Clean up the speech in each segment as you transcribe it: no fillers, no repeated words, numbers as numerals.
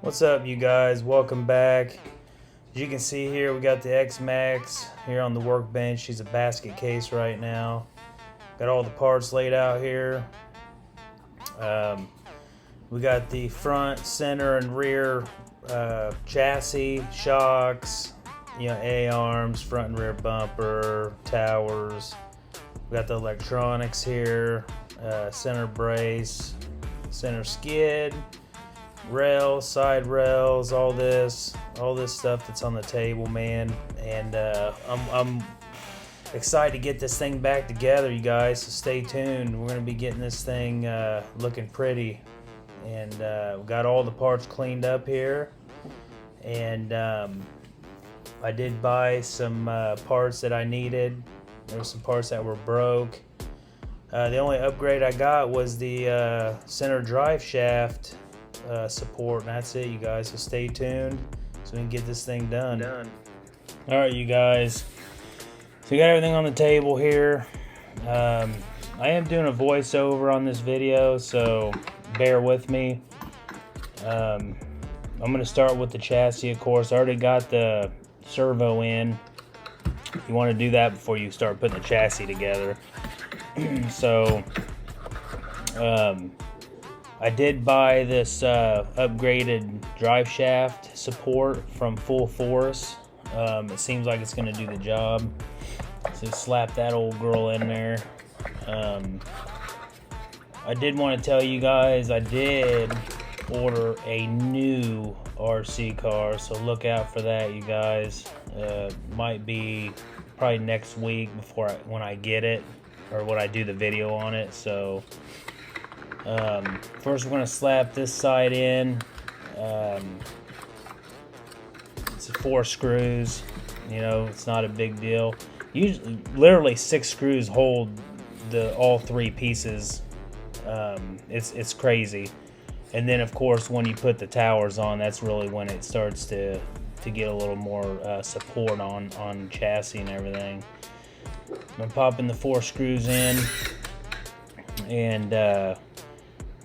What's up, you guys? Welcome back. As you can see here, we got the X-MAXX here on the workbench. She's a basket case right now. Got all the parts laid out here. We got the front, center, and rear chassis, shocks, A-arms, front and rear bumper, towers. We got the electronics here, center brace, center skid, rails, side rails, all this stuff that's on the table, man. And I'm excited to get this thing back together, you guys, so stay tuned. We're gonna be getting this thing looking pretty, and we got all the parts cleaned up here. And I did buy some parts that I needed. There were some parts that were broke. The only upgrade I got was the center drive shaft support, and that's it, you guys. So stay tuned so we can get this thing done. All right, you guys. So we got everything on the table here. I am doing a voiceover on this video, so bear with me. I'm going to start with the chassis, of course. I already got the servo in. You want to do that before you start putting the chassis together. So I did buy this upgraded drive shaft support from Full Force. It seems like it's going to do the job. So slap that old girl in there. I did want to tell you guys I did order a new RC car, so look out for that, you guys. Might be probably next week when I get it, or when I do the video on it. So first we're going to slap this side in. It's 4 screws, it's not a big deal. Usually literally 6 screws hold all 3 pieces. It's crazy. And then of course when you put the towers on, that's really when it starts to get a little more support on chassis and everything. I'm popping the 4 screws in, and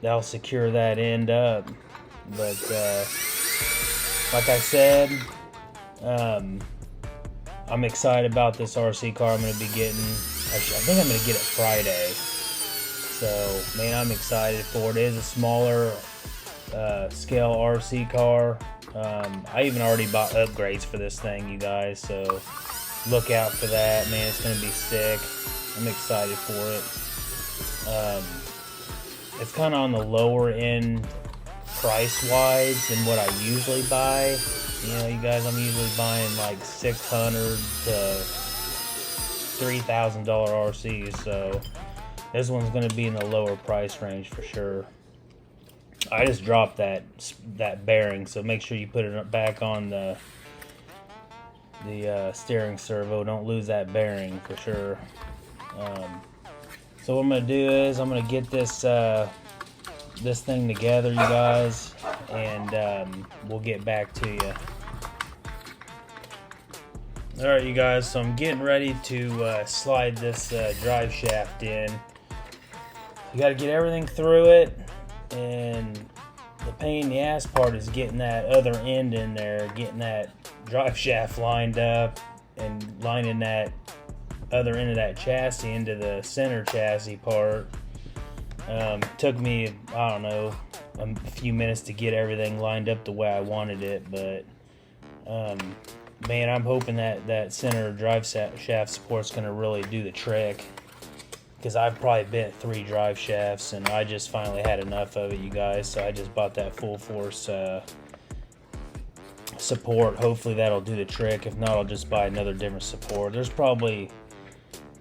that'll secure that end up. But like I said, I'm excited about this RC car I'm going to be getting. I think I'm going to get it Friday. So, man, I'm excited for it. It is a smaller scale RC car. I even already bought upgrades for this thing, you guys. So, look out for that, man. It's going to be sick. I'm excited for it. It's kind of on the lower end price-wise than what I usually buy. You guys, I'm usually buying like $600 to $3,000 RCs, so this one's going to be in the lower price range for sure. I just dropped that bearing, so make sure you put it back on the steering servo. Don't lose that bearing for sure. So what I'm going to do is I'm going to get this thing together, you guys, and we'll get back to you. Alright, you guys, so I'm getting ready to slide this drive shaft in. You got to get everything through it, and the pain in the ass part is getting that other end in there, getting that drive shaft lined up, and lining that other end of that chassis into the center chassis part. Took me, I don't know, a few minutes to get everything lined up the way I wanted it, but man, I'm hoping that center drive shaft support's going to really do the trick, because I've probably bent 3 drive shafts and I just finally had enough of it, you guys. So I just bought that Full Force support. Hopefully that'll do the trick. If not, I'll just buy another different support. There's probably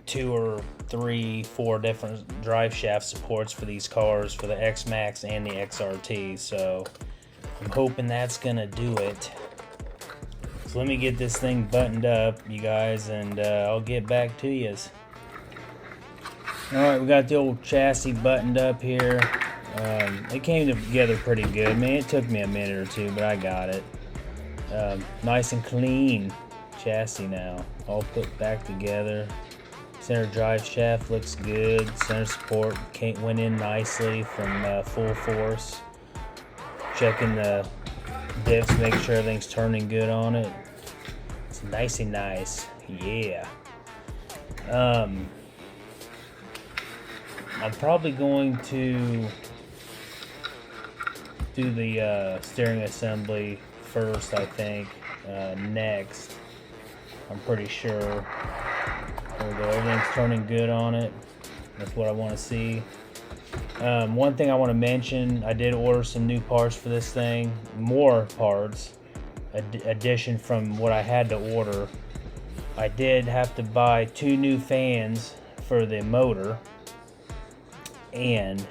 2 or 3, 4 different drive shaft supports for these cars, for the X-MAXX and the XRT. So I'm hoping that's gonna do it. So let me get this thing buttoned up, you guys, and I'll get back to you. Alright, we got the old chassis buttoned up here. It came together pretty good. Man, it took me a minute or 2, but I got it. Nice and clean chassis now. All put back together. Center drive shaft looks good. Center support went in nicely from Full Force. Checking the diffs, make sure everything's turning good on it. It's nicey nice, yeah. I'm probably going to do the steering assembly first, I think. Next, I'm pretty sure. There we go, everything's turning good on it. That's what I want to see. One thing I want to mention, I did order some new parts for this thing, more parts, addition from what I had to order. I did have to buy 2 new fans for the motor and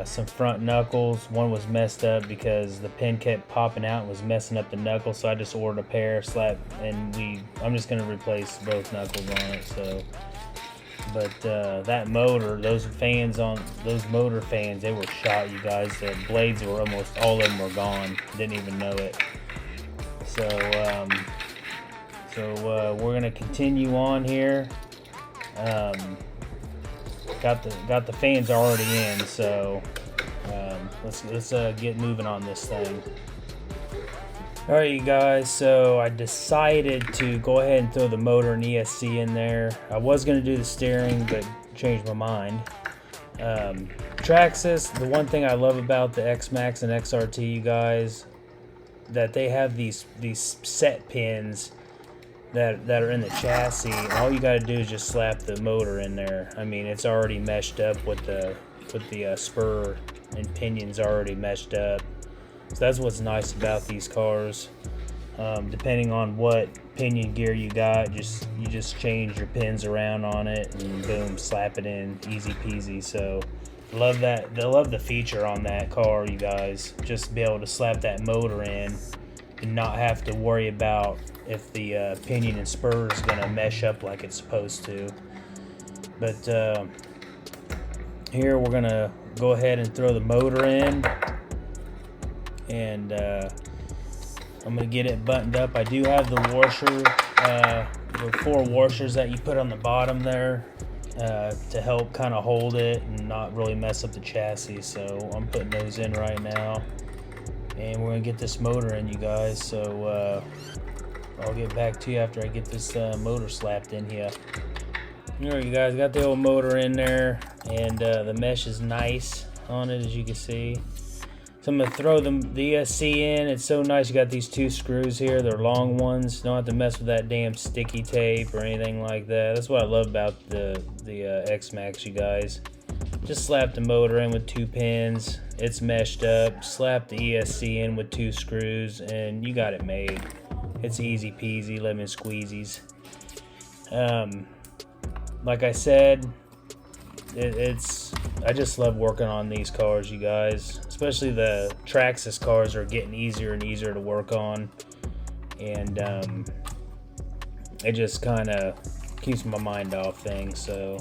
some front knuckles. One was messed up because the pin kept popping out and was messing up the knuckles, so I just ordered a pair, and I'm just going to replace both knuckles on it. So, but that motor, those motor fans, they were shot, you guys. The blades were almost all of them were gone. Didn't even know it. So we're gonna continue on here. Got the fans already in, so let's get moving on this thing. All right, you guys. So I decided to go ahead and throw the motor and ESC in there. I was gonna do the steering, but changed my mind. TRAXXAS. The one thing I love about the X-MAXX and XRT, you guys, that they have these set pins that are in the chassis, and all you got to do is just slap the motor in there. I mean, it's already meshed up with the spur and pinions already meshed up. So that's what's nice about these cars. Depending on what pinion gear you got, you just change your pins around on it and boom, slap it in, easy peasy. So love that. I love the feature on that car, you guys. Just be able to slap that motor in and not have to worry about if the pinion and spur is gonna mesh up like it's supposed to. But here we're gonna go ahead and throw the motor in, and I'm gonna get it buttoned up. I do have the washer, the 4 washers that you put on the bottom there to help kind of hold it and not really mess up the chassis. So I'm putting those in right now, and we're gonna get this motor in, you guys. So I'll get back to you after I get this motor slapped in here. Alright, you guys, got the old motor in there, and the mesh is nice on it, as you can see. So I'm going to throw the ESC in. It's so nice. You got these 2 screws here. They're long ones. Don't have to mess with that damn sticky tape or anything like that. That's what I love about the X-MAXX, you guys. Just slap the motor in with 2 pins. It's meshed up. Slap the ESC in with 2 screws, and you got it made. It's easy peasy, lemon squeezies. Like I said, I just love working on these cars, you guys. Especially the TRAXXAS cars are getting easier and easier to work on, and it just kind of keeps my mind off things. So,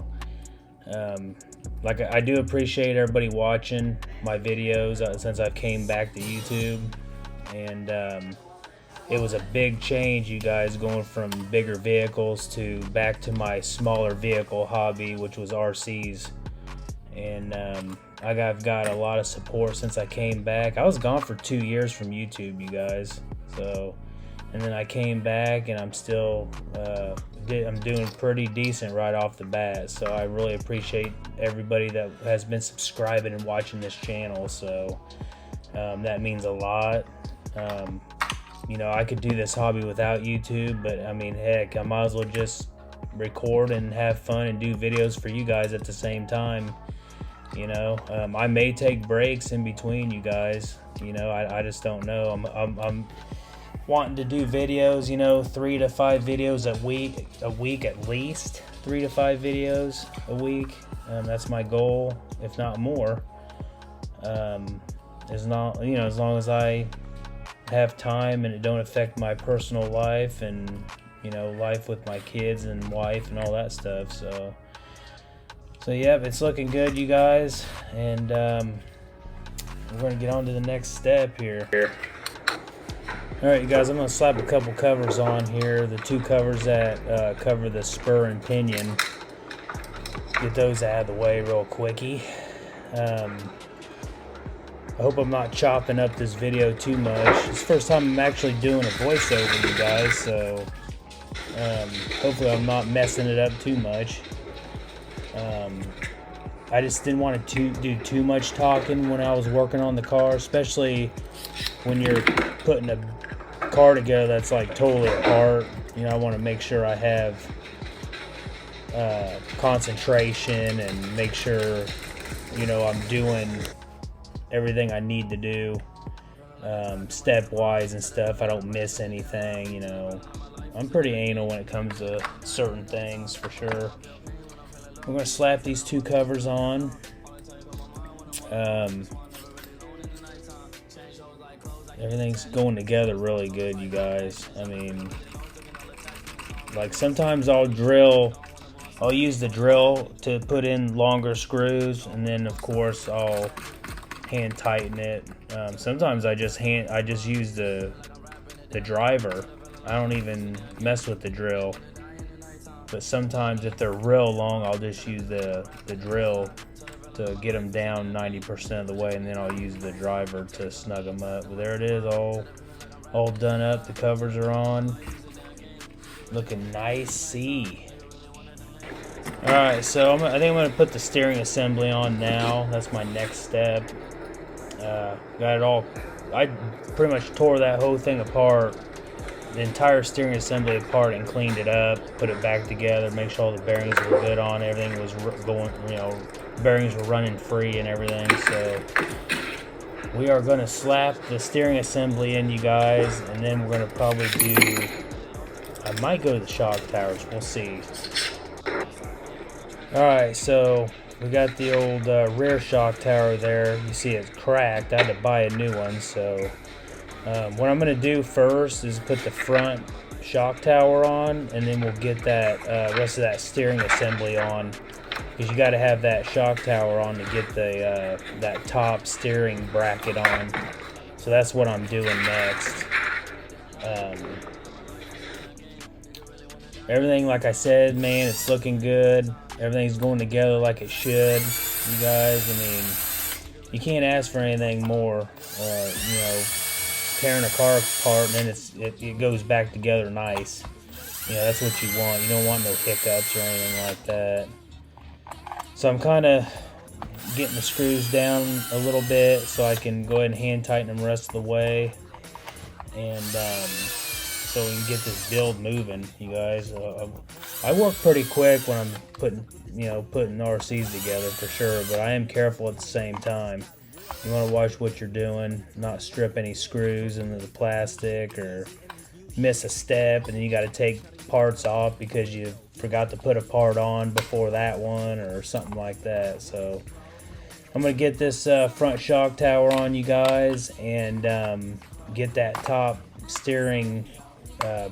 like, I do appreciate everybody watching my videos since I came back to YouTube, and it was a big change, you guys, going from bigger vehicles to back to my smaller vehicle hobby, which was RCs. And I've got a lot of support since I came back. I was gone for 2 years from YouTube, you guys. So, and then I came back, and I'm still I'm doing pretty decent right off the bat. So I really appreciate everybody that has been subscribing and watching this channel. So that means a lot. You know, I could do this hobby without YouTube, but I mean, heck, I might as well just record and have fun and do videos for you guys at the same time. You know, I may take breaks in between, you guys. You know, I just don't know. I'm wanting to do videos, you know, 3 to 5 videos a week at least. 3 to 5 videos a week. That's my goal, if not more. As long as I have time and it don't affect my personal life and, you know, life with my kids and wife and all that stuff. So yeah, it's looking good, you guys, and we're gonna get on to the next step here. All right, you guys, I'm gonna slap a couple covers on here, the 2 covers that cover the spur and pinion. Get those out of the way real quickie. I hope I'm not chopping up this video too much. It's the first time I'm actually doing a voiceover, you guys, so hopefully I'm not messing it up too much. I just didn't want to do too much talking when I was working on the car, especially when you're putting a car together that's like totally apart. You know, I want to make sure I have concentration and make sure, you know, I'm doing everything I need to do stepwise and stuff. I don't miss anything, you know. I'm pretty anal when it comes to certain things, for sure. We're going to slap these two covers on. Everything's going together really good, you guys. I mean, like sometimes I'll use the drill to put in longer screws, and then of course I'll hand tighten it. Sometimes I just use the driver. I don't even mess with the drill. But sometimes if they're real long, I'll just use the drill to get them down 90% of the way, and then I'll use the driver to snug them up. But there it is, all done up. The covers are on, looking nicey. All right, so I think I'm gonna put the steering assembly on now. That's my next step. Got it all. I pretty much tore that whole thing apart, the entire steering assembly apart, and cleaned it up, put it back together, make sure all the bearings were good on, everything was going, you know, bearings were running free and everything. So we are going to slap the steering assembly in, you guys, and then we're going to probably I might go to the shock towers, we'll see. Alright, so we got the old rear shock tower there. You see it's cracked. I had to buy a new one, so what I'm going to do first is put the front shock tower on, and then we'll get that rest of that steering assembly on, because you got to have that shock tower on to get the that top steering bracket on. So that's what I'm doing next. Everything, like I said, man, it's looking good. Everything's going together like it should, you guys. I mean, you can't ask for anything more. You know, tearing a car apart and then it goes back together nice. You know, that's what you want. You don't want no hiccups or anything like that. So I'm kind of getting the screws down a little bit so I can go ahead and hand tighten them the rest of the way, and so we can get this build moving, you guys. I work pretty quick when I'm putting RCs together, for sure, but I am careful at the same time. You want to watch what you're doing, not strip any screws into the plastic or miss a step, and then you got to take parts off because you forgot to put a part on before that one or something like that. So I'm going to get this front shock tower on, you guys, and get that top steering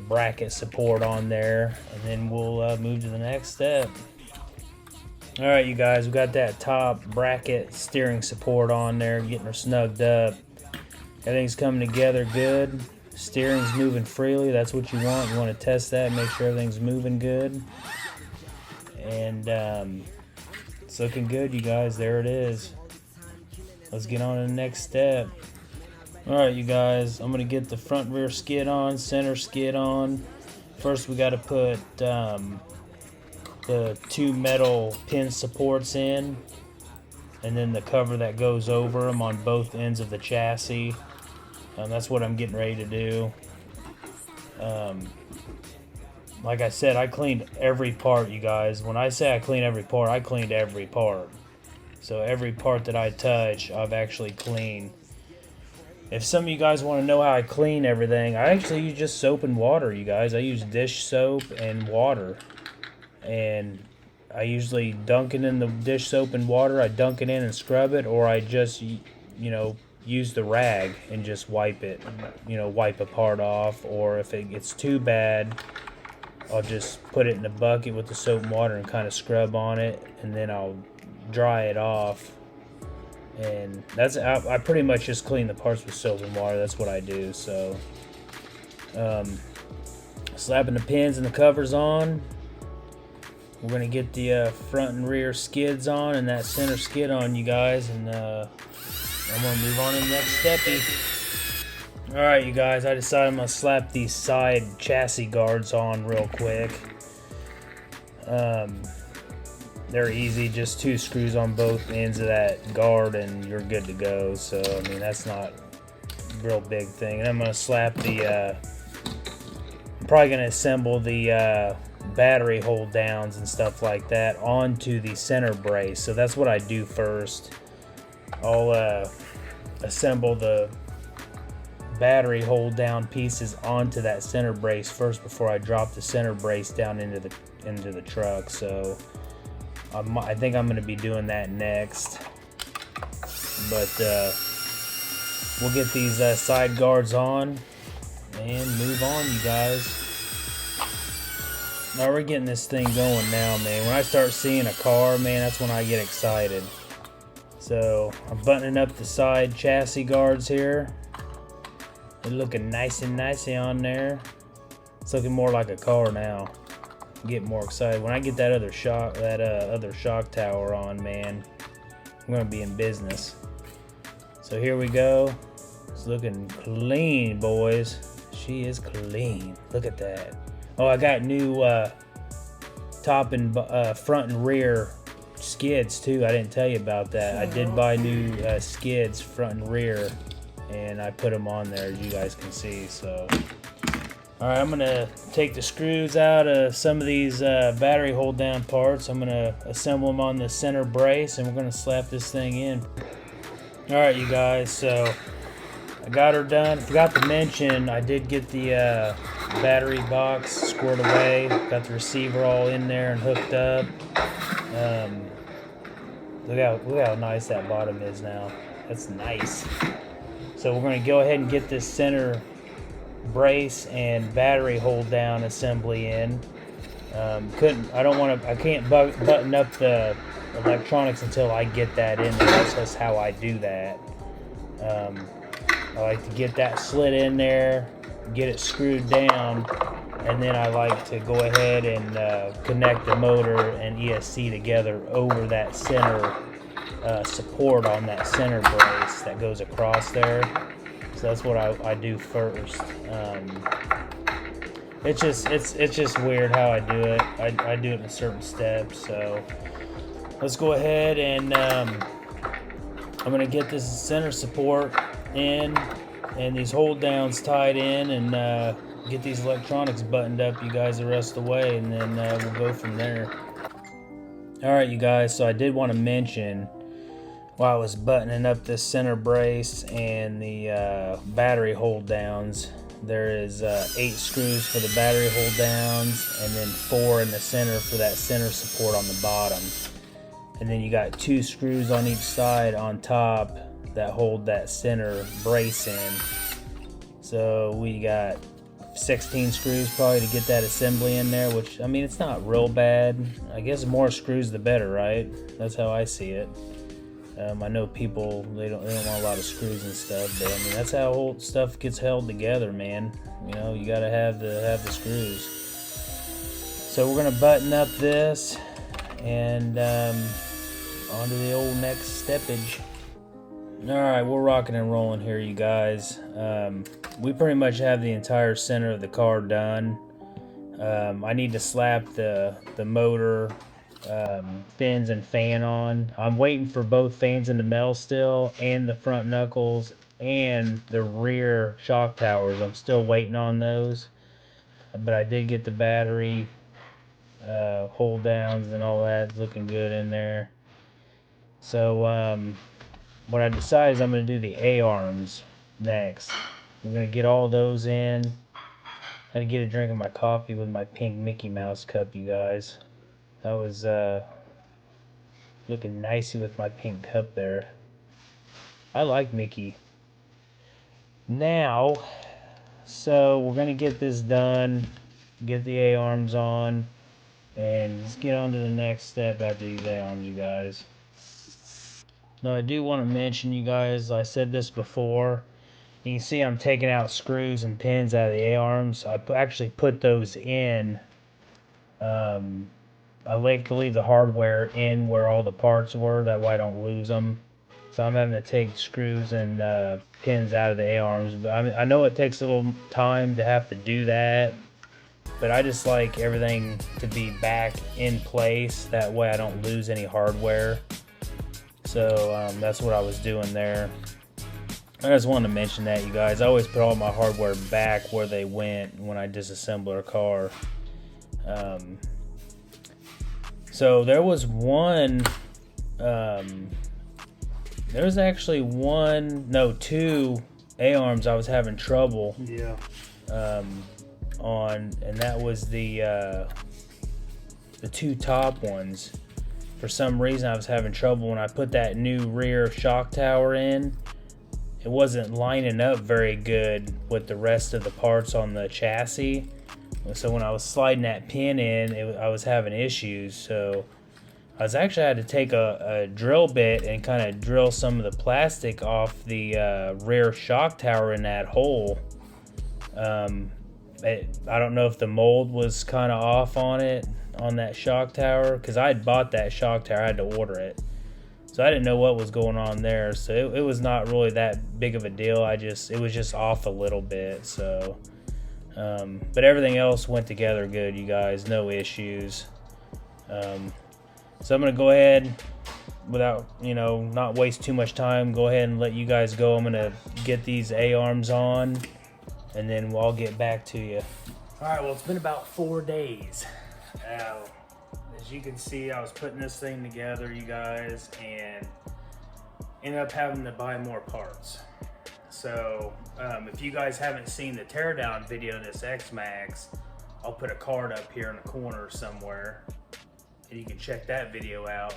bracket support on there, and then we'll move to the next step. Alright, you guys, we got that top bracket steering support on there, getting her snugged up. Everything's coming together good. Steering's moving freely. That's what you want. You want to test that, make sure everything's moving good. And it's looking good, you guys. There it is. Let's get on to the next step. Alright, you guys, I'm going to get the front rear skid on, center skid on. First, we got to put the two metal pin supports in, and then the cover that goes over them on both ends of the chassis. That's what I'm getting ready to do. Like I said, I cleaned every part, you guys. When I say I clean every part, I cleaned every part. So every part that I touch, I've actually cleaned. If some of you guys want to know how I clean everything, I actually use just soap and water, you guys. I use dish soap and water. And I usually dunk it in the dish soap and water. I dunk it in and scrub it, or I just, you know, use the rag and just wipe it, you know, wipe a part off. Or if it gets too bad, I'll just put it in a bucket with the soap and water and kind of scrub on it, and then I'll dry it off. And that's, I pretty much just clean the parts with soap and water. That's what I do. So slapping the pins and the covers on. We're going to get the front and rear skids on and that center skid on, you guys, and I'm gonna move on to the next steppy. Alright, you guys, I decided I'm gonna slap these side chassis guards on real quick. They're easy, just 2 screws on both ends of that guard and you're good to go. So, I mean, that's not a real big thing. And I'm gonna slap the, I'm probably gonna assemble the battery hold downs and stuff like that onto the center brace. So that's what I do first. I'll assemble the battery hold down pieces onto that center brace first before I drop the center brace down into the truck. So I think I'm going to be doing that next. But we'll get these side guards on and move on, you guys. Now we're getting this thing going now, man. When I start seeing a car, man, that's when I get excited. So I'm buttoning up the side chassis guards here. They're looking nice and nicey on there. It's looking more like a car now. I'm getting more excited. When I get that other shock tower on, man, I'm gonna be in business. So here we go. It's looking clean, boys. She is clean. Look at that. Oh, I got new top and front and rear skids too. I didn't tell you about that. I did buy new skids front and rear, and I put them on there, as you guys can see. So all right, I'm gonna take the screws out of some of these battery hold down parts. I'm gonna assemble them on the center brace, and we're gonna slap this thing in. All right, you guys, so I got her done. Forgot to mention, I did get the battery box squared away. Got the receiver all in there and hooked up. Look how nice that bottom is now. That's nice. So we're going to go ahead and get this center brace and battery hold down assembly in. I can't button up the electronics until I get that in there. That's just how I do that. I like to get that slid in there, get it screwed down, and then I like to go ahead and connect the motor and ESC together over that center support on that center brace that goes across there. So that's what I do first. It's just weird how I do it. I do it in certain steps. So let's go ahead and I'm gonna get this center support in and these hold downs tied in, and get these electronics buttoned up, you guys, the rest of the way, and then we'll go from there. Alright, you guys, so I did want to mention, while I was buttoning up this center brace and the battery hold downs, there is 8 screws for the battery hold downs, and then 4 in the center for that center support on the bottom. And then you got 2 screws on each side on top that hold that center brace in. So we got 16 screws probably to get that assembly in there, which, I mean, it's not real bad. I guess the more screws the better, right? That's how I see it. I know people, they don't want a lot of screws and stuff, but I mean, that's how whole stuff gets held together, man. You know, you gotta have the screws. So we're gonna button up this and onto the old next steppage. Alright, we're rocking and rolling here, you guys. We pretty much have the entire center of the car done. I need to slap the motor, fins and fan on. I'm waiting for both fans in the metal still, and the front knuckles and the rear shock towers. I'm still waiting on those, but I did get the battery hold downs and all that looking good in there. So what I decided is I'm going to do the A-arms next. I'm going to get all those in. I had to get a drink of my coffee with my pink Mickey Mouse cup, you guys. That was looking nicey with my pink cup there. I like Mickey. Now, so we're going to get this done, get the A-arms on, and let's get on to the next step after these A-arms, you guys. Now, I do want to mention, you guys, I said this before. You can see I'm taking out screws and pins out of the A-arms. I actually put those in. I like to leave the hardware in where all the parts were. That way I don't lose them. So I'm having to take screws and pins out of the A-arms. But I know it takes a little time to have to do that, but I just like everything to be back in place. That way I don't lose any hardware. So that's what I was doing there. I just wanted to mention that, you guys. I always put all my hardware back where they went when I disassemble a car. So there was one... there was actually two A-arms I was having trouble on, and that was the two top ones. For some reason I was having trouble when I put that new rear shock tower in. It wasn't lining up very good with the rest of the parts on the chassis. So when I was sliding that pin in, I was having issues. So I had to take a drill bit and kind of drill some of the plastic off the rear shock tower in that hole. I don't know if the mold was kind of off on that shock tower, because I had bought that shock tower. I had to order it, so I didn't know what was going on there. So it was not really that big of a deal. It was just off a little bit. So, but everything else went together good, you guys. No issues. So I'm going to go ahead, without, not waste too much time, go ahead and let you guys go. I'm going to get these A-arms on, and then I'll get back to you. Alright, well, it's been about 4 days. As you can see, I was putting this thing together, you guys, and ended up having to buy more parts. So, if you guys haven't seen the teardown video of this X-MAXX, I'll put a card up here in the corner somewhere, and you can check that video out,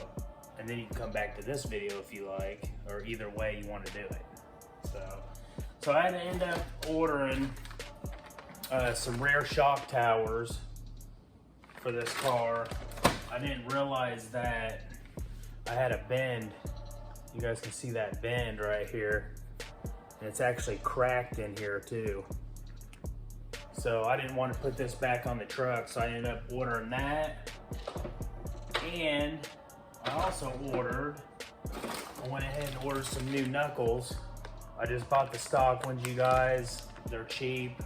and then you can come back to this video if you like, or either way you want to do it. So I had to end up ordering some rear shock towers for this car. I didn't realize that I had a bend. You guys can see that bend right here, and it's actually cracked in here too. So I didn't want to put this back on the truck, so I ended up ordering that. And I also went ahead and ordered some new knuckles. I just bought the stock ones, you guys. They're cheap.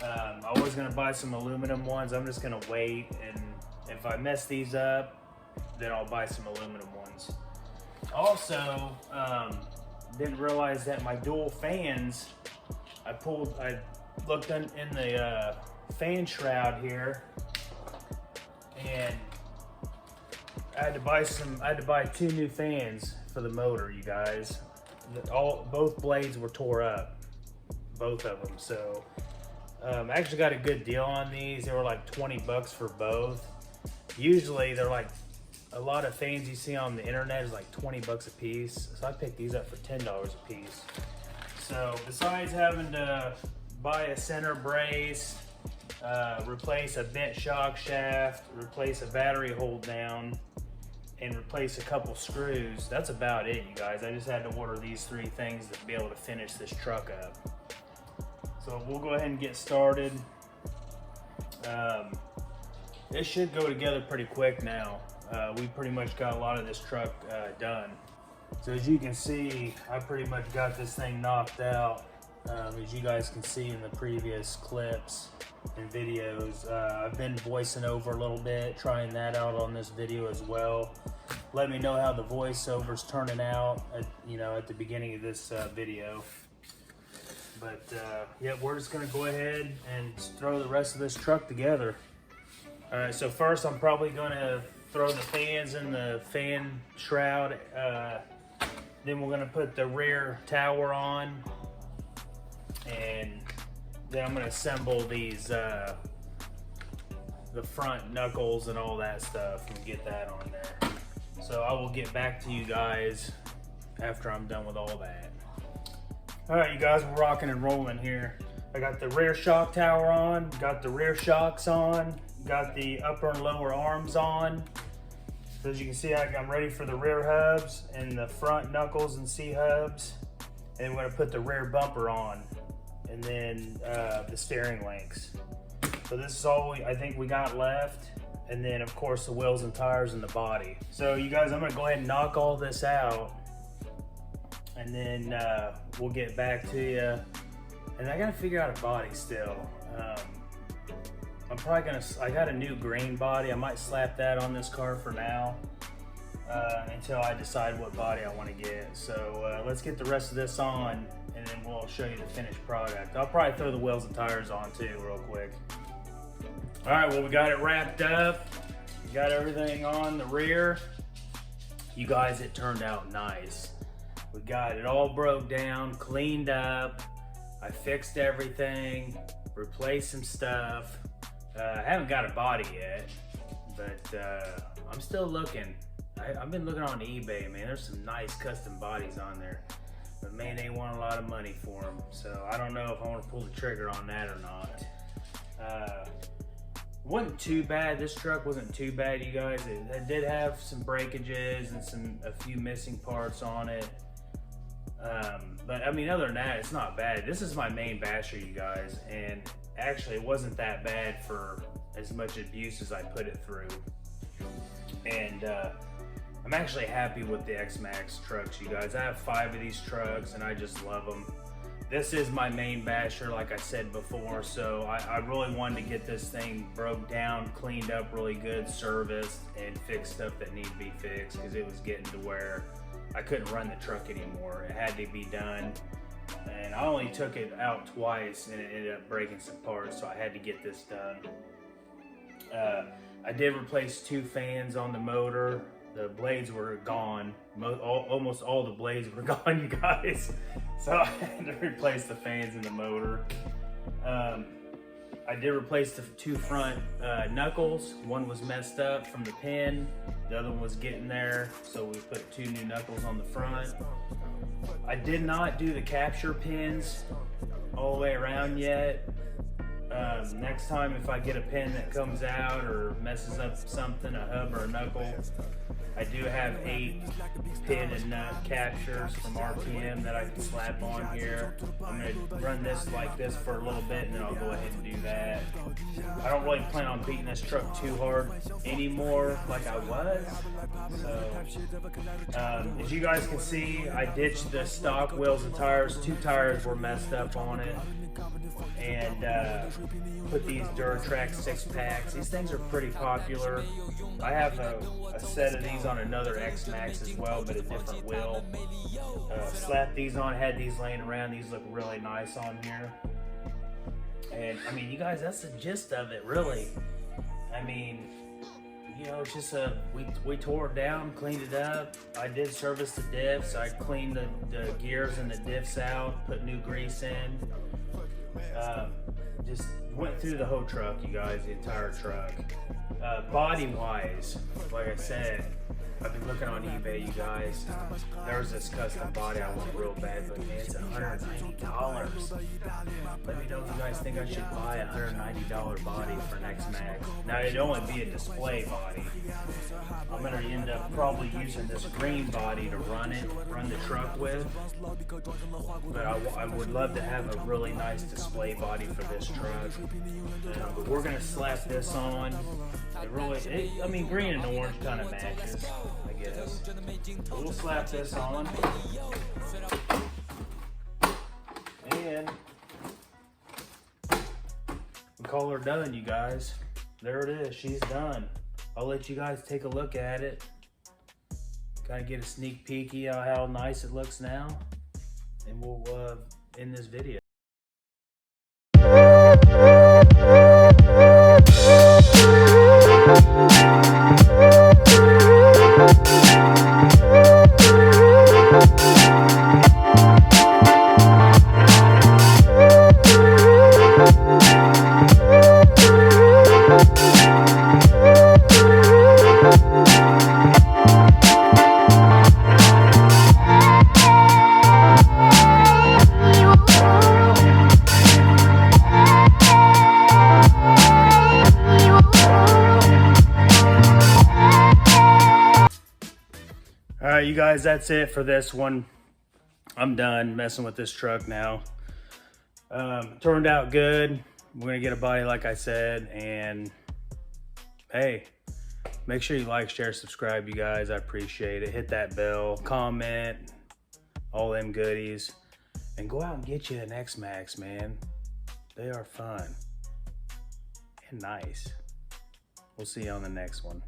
I was gonna buy some aluminum ones. I'm just gonna wait, and if I mess these up, then I'll buy some aluminum ones. Also, didn't realize that my dual fans, I looked in the fan shroud here, and I had to buy 2 new fans for the motor, you guys. Both blades were tore up, both of them. So I actually got a good deal on these. They were like 20 bucks for both. Usually they're like, a lot of fans you see on the internet is like 20 bucks a piece. So I picked these up for $10 a piece. So besides having to buy a center brace, replace a bent shock shaft, replace a battery hold down, and replace a couple screws, that's about it, you guys. I just had to order these 3 things to be able to finish this truck up. So we'll go ahead and get started. It should go together pretty quick now. We pretty much got a lot of this truck done. So as you can see, I pretty much got this thing knocked out. As you guys can see in the previous clips and videos, I've been voicing over a little bit, trying that out on this video as well. Let me know how the voiceover's turning out at the beginning of this video. But yeah, we're just gonna go ahead and throw the rest of this truck together. All right, so first I'm probably gonna throw the fans in the fan shroud. Then we're gonna put the rear tower on, and then I'm gonna assemble these the front knuckles and all that stuff and get that on there. So I will get back to you guys after I'm done with all that. All right, you guys, we're rocking and rolling here. I got the rear shock tower on, got the rear shocks on, got the upper and lower arms on. So as you can see, I'm ready for the rear hubs and the front knuckles and C-hubs. And we're gonna put the rear bumper on, and then the steering links. So this is all I think we got left. And then of course the wheels and tires and the body. So you guys, I'm gonna go ahead and knock all this out, and then we'll get back to you. And I gotta figure out a body still. I'm probably gonna, I got a new green body. I might slap that on this car for now until I decide what body I wanna get. So let's get the rest of this on and then we'll show you the finished product. I'll probably throw the wheels and tires on too real quick. All right, well, we got it wrapped up. We got everything on the rear. You guys, it turned out nice. We got it all broke down, cleaned up. I fixed everything, replaced some stuff. I haven't got a body yet, but I'm still looking. I've been looking on eBay, man. There's some nice custom bodies on there, but man, they want a lot of money for them. So I don't know if I want to pull the trigger on that or not. Wasn't too bad. This truck wasn't too bad, you guys. It did have some breakages and a few missing parts on it. But I mean, other than that, it's not bad. This is my main basher, you guys, and actually it wasn't that bad for as much abuse as I put it through. And I'm actually happy with the X-MAXX trucks, you guys. I have 5 of these trucks and I just love them. This is my main basher, like I said before, so I really wanted to get this thing broke down, cleaned up really good, serviced, and fix stuff that needed to be fixed, because it was getting to where I couldn't run the truck anymore. It had to be done, and I only took it out twice and it ended up breaking some parts, so I had to get this done. I did replace 2 fans on the motor. The blades were gone. Almost all the blades were gone, you guys. So I had to replace the fans in the motor. I did replace the 2 front knuckles. One was messed up from the pin. The other one was getting there. So we put 2 new knuckles on the front. I did not do the capture pins all the way around yet. Next time, if I get a pin that comes out or messes up something, a hub or a knuckle, I do have 8 pin and nut captures from RPM that I can slap on here. I'm going to run this like this for a little bit and then I'll go ahead and do that. I don't really plan on beating this truck too hard anymore like I was. So, as you guys can see, I ditched the stock wheels and tires. 2 tires were messed up on it. And put these TRAXXAS 6-packs. These things are pretty popular. I have a set of these on another X-MAXX as well, but a different wheel. Slapped these on, had these laying around. These look really nice on here. And I mean, you guys, that's the gist of it, really. I mean, you know, it's just we tore it down, cleaned it up. I did service the diffs. I cleaned the gears and the diffs out, put new grease in. Just went through the whole truck, you guys, the entire truck. Body wise, like I said, I've been looking on eBay, you guys. There's this custom body I want real bad, but man, it's $190. Let me know if you guys think I should buy a $190 body for an X-MAXX. Now, it'd only be a display body. I'm gonna end up probably using this green body to run the truck with. But I would love to have a really nice display body for this truck. But we're gonna slap this on. I mean, green and orange kind of matches, I guess. So we'll slap this on. And we call her done, you guys. There it is, she's done. I'll let you guys take a look at it. Kind of get a sneak peeky of how nice it looks now. And we'll end this video. Alright, you guys, that's it for this one. I'm done messing with this truck now. Turned out good. We're gonna get a body like I said, and hey, make sure you like, share, subscribe, you guys. I appreciate it. Hit that bell, comment, all them goodies. And go out and get you an X-MAXX, man. They are fun and nice. We'll see you on the next one.